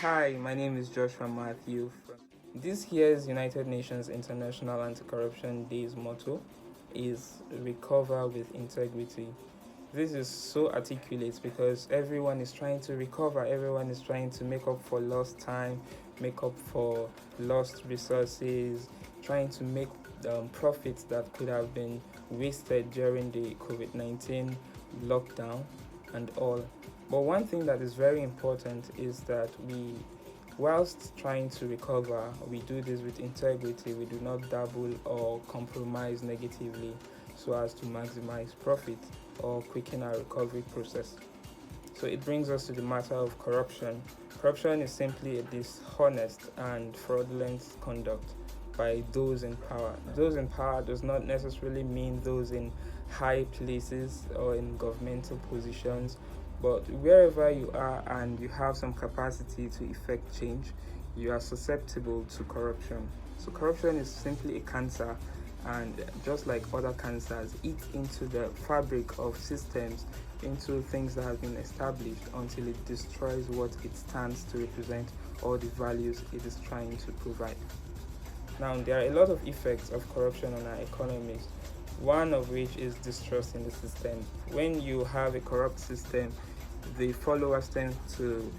Hi, my name is Joshua Matthew. This year's United Nations International Anti-Corruption Day's motto is Recover with Integrity. This is so articulate because everyone is trying to recover, everyone is trying to make up for lost time, make up for lost resources, trying to make profits that could have been wasted during the COVID 19 lockdown and all. But one thing that is very important is that whilst trying to recover, we do this with integrity. We do not dabble or compromise negatively so as to maximize profit or quicken our recovery process. So it brings us to the matter of corruption. Corruption is simply a dishonest and fraudulent conduct by those in power. Those in power does not necessarily mean those in high places or in governmental positions, but wherever you are and you have some capacity to effect change, you are susceptible to corruption. So corruption is simply a cancer, and just like other cancers, eats into the fabric of systems, into things that have been established until it destroys what it stands to represent or the values it is trying to provide. Now, there are a lot of effects of corruption on our economies, one of which is distrust in the system. When you have a corrupt system, the followers tend to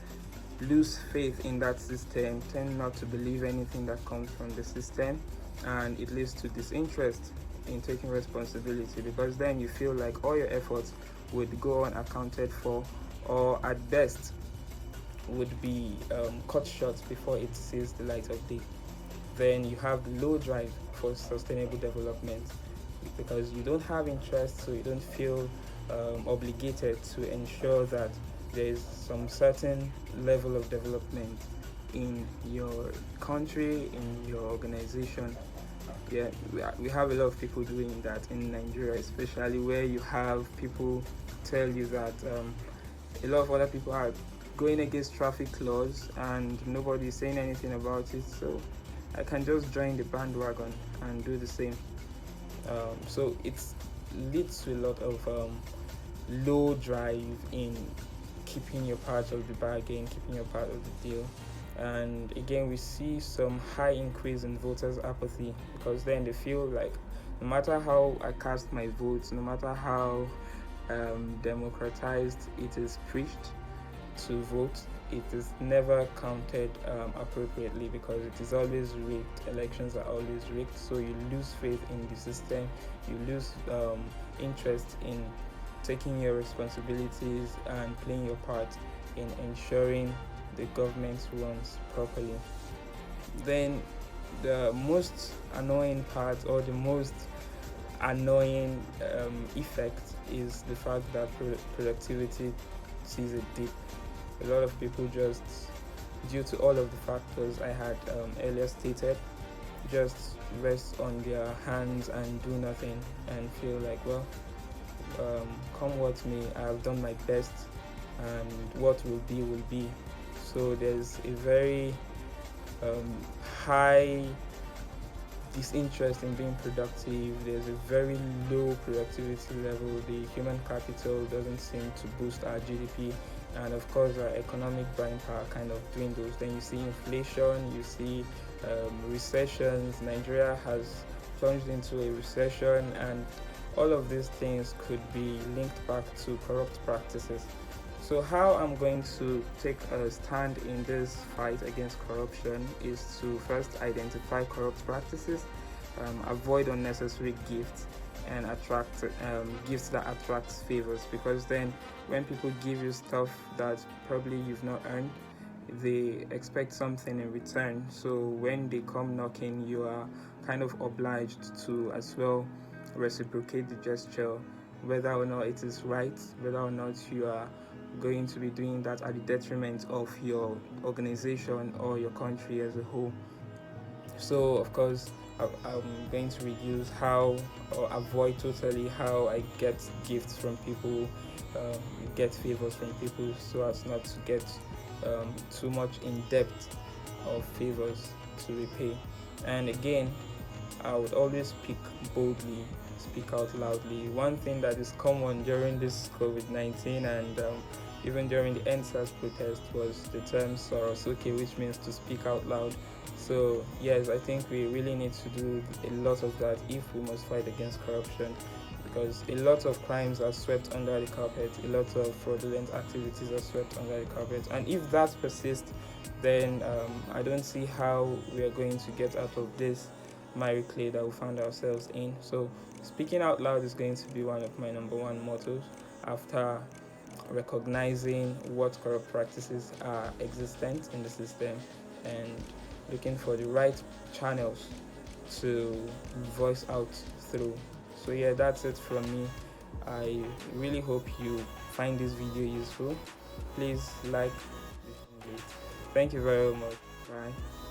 lose faith in that system, tend not to believe anything that comes from the system, and it leads to disinterest in taking responsibility, because then you feel like all your efforts would go unaccounted for, or at best would be cut short before it sees the light of day. Then you have low drive for sustainable development because you don't have interest, so you don't feel obligated to ensure that there is some certain level of development in your country, in your organization. Yeah, we have a lot of people doing that in Nigeria, especially where you have people tell you that a lot of other people are going against traffic laws and nobody is saying anything about it. So I can just join the bandwagon and do the same. So it leads to a lot of low drive in keeping your part of the bargain, keeping your part of the deal. And again, we see some high increase in voters' apathy, because then they feel like no matter how I cast my votes, no matter how democratized it is preached to vote, it is never counted appropriately, because it is always rigged. Elections are always rigged, so you lose faith in the system, you lose interest in taking your responsibilities and playing your part in ensuring the government runs properly. Then the most annoying part, or the most annoying effect, is the fact that productivity sees a dip. A lot of people, just due to all of the factors I had earlier stated, just rest on their hands and do nothing and feel like, well, come what may, I have done my best and what will be will be. So there's a very high disinterest in being productive. There's a very low productivity level. The human capital doesn't seem to boost our GDP, and of course our economic buying power kind of dwindles. Then you see inflation, you see recessions. Nigeria has plunged into a recession, and all of these things could be linked back to corrupt practices. So how I'm going to take a stand in this fight against corruption is to first identify corrupt practices, avoid unnecessary gifts, and attract gifts that attracts favors, because then when people give you stuff that probably you've not earned, they expect something in return. So when they come knocking, you are kind of obliged to as well reciprocate the gesture, whether or not it is right, whether or not you are going to be doing that at the detriment of your organization or your country as a whole. So of course I'm going to reduce how, or avoid totally how, I get gifts from people, get favors from people, so as not to get too much in depth of favors to repay. And again, I would always speak boldly, speak out loudly. One thing that is common during this COVID-19 and even during the NSAS protest, was the term Sorosuke, which means to speak out loud. So yes, I think we really need to do a lot of that if we must fight against corruption, because a lot of crimes are swept under the carpet, a lot of fraudulent activities are swept under the carpet, and if that persists, then I don't see how we are going to get out of this miry clay that we found ourselves in. So speaking out loud is going to be one of my number one mottos, after recognizing what corrupt practices are existent in the system and looking for the right channels to voice out through. So yeah, that's it from me. I really hope you find this video useful. Please like, thank you very much. Bye.